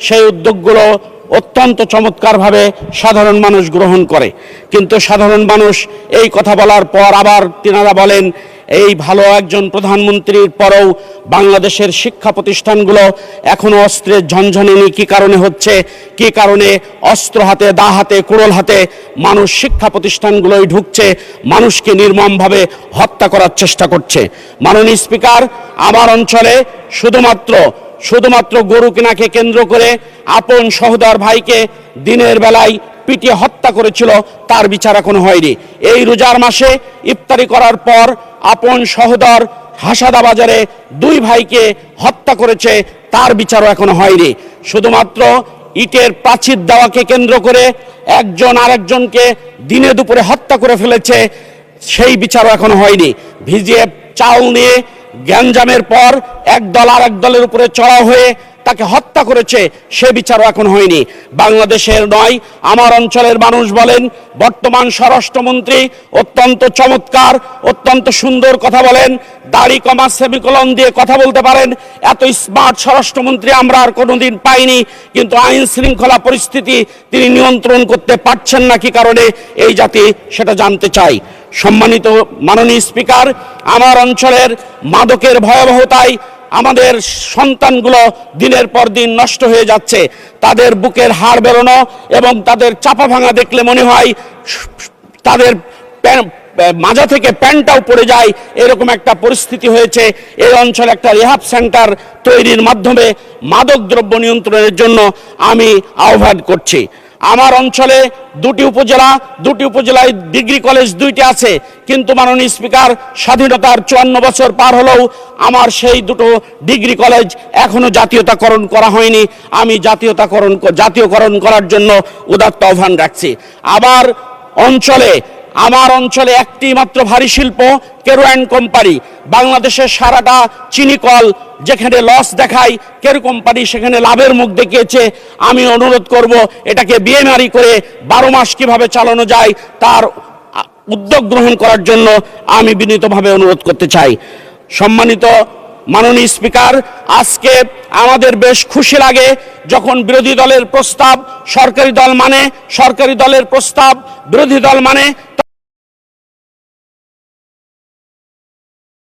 সেই উদ্যোগগুলো অত্যন্ত চমৎকারভাবে সাধারণ মানুষ গ্রহণ করে। কিন্তু সাধারণ মানুষ এই কথা বলার পর আবার তিনারা বলেন এই ভালো একজন প্রধানমন্ত্রীর পরেও বাংলাদেশের শিক্ষা প্রতিষ্ঠানগুলো এখনো অস্ত্রের ঝনঝনানি কি কারণে হচ্ছে, কি কারণে অস্ত্র হাতে, দা হাতে, কুড়োল হাতে মানুষ শিক্ষা প্রতিষ্ঠানগুলোয় ঢুকছে, মানুষকে নির্মমভাবে হত্যা করার চেষ্টা করছে। মাননীয় স্পিকার, আমার অঞ্চলে শুধুমাত্র গরু কেনাকে কেন্দ্র করে আপন সহোদর ভাইকে দিনের বেলায় পিটিয়ে হত্যা করেছিল, তার বিচার এখনো হয়নি। এই রোজার মাসে ইফতারি করার পর আপন সহোদর হাসাদা বাজারে 2 ভাইকে হত্যা করেছে, তার বিচারও এখনো হয়নি। শুধুমাত্র ইটের প্রাচীর দেওয়াকে কেন্দ্র করে একজন আরেকজনকে দিনে দুপুরে হত্যা করে ফেলেছে, সেই বিচারও এখনো হয়নি। ভিজিএফ চাল নিয়ে গ্যাঞ্জামের পর একদল আরেক দলের উপরে চড়াও হয়ে তাকে হত্যা করেছে, সে বিচারও এখন হয়নি। বাংলাদেশের নয়, আমার অঞ্চলের মানুষ বলেন বর্তমান স্বরাষ্ট্রমন্ত্রী অত্যন্ত চমৎকার, অত্যন্ত সুন্দর কথা বলেন, দাড়ি কমা সেমিকোলন দিয়ে কথা বলতে পারেন। এত স্মার্ট স্বরাষ্ট্রমন্ত্রী আমরা আর কোনোদিন পাইনি। কিন্তু আইন শৃঙ্খলা পরিস্থিতি তিনি নিয়ন্ত্রণ করতে পারছেন না কি কারণে, এই জাতি সেটা জানতে চাই। সম্মানিত মাননীয় স্পিকার, আমার অঞ্চলের মাদকের ভয়াবহতায় আমাদের সন্তানগুলো দিনের পর দিন নষ্ট হয়ে যাচ্ছে। তাদের বুকের হাড় বেরোনো এবং তাদের চাপা ভাঙা দেখলে মনে হয় তাদের মাজা থেকে প্যান্টটাও পড়ে যায়, এরকম একটা পরিস্থিতি হয়েছে। এই অঞ্চলে একটা রিহাব সেন্টার তৈরির মাধ্যমে মাদক দ্রব্য নিয়ন্ত্রণের জন্য আমি আহ্বান করছি। আমার অঞ্চলে 2টি উপজেলায় ডিগ্রি কলেজ 2টি আছে, কিন্তু মাননীয় স্পিকার, স্বাধীনতার 54 বছর পার হলেও আমার সেই 2টো ডিগ্রি কলেজ এখনো জাতীয়তাকরণ করা হয়নি। আমি জাতীয়করণ করার জন্য উদাত্ত আহ্বান রাখছি। আমার অঞ্চলে একটি মাত্র ভারী শিল্প কেরু অ্যান্ড কোম্পানি। বাংলাদেশের সারাটা চিনি কল যেখানে লস দেখায়, কেরু কোম্পানি সেখানে লাভের মুখ দেখিয়েছে। আমি অনুরোধ করব এটাকে বিএমআরই করে 12 মাস কিভাবে চালানো যায় তার উদ্যোগ গ্রহণ করার জন্য আমি বিনীতভাবে অনুরোধ করতে চাই। সম্মানিত মাননীয় স্পিকার, আজকে আমাদের বেশ খুশি লাগে যখন বিরোধী দলের প্রস্তাব সরকারি দল মানে, সরকারি দলের প্রস্তাব বিরোধী দল মানে,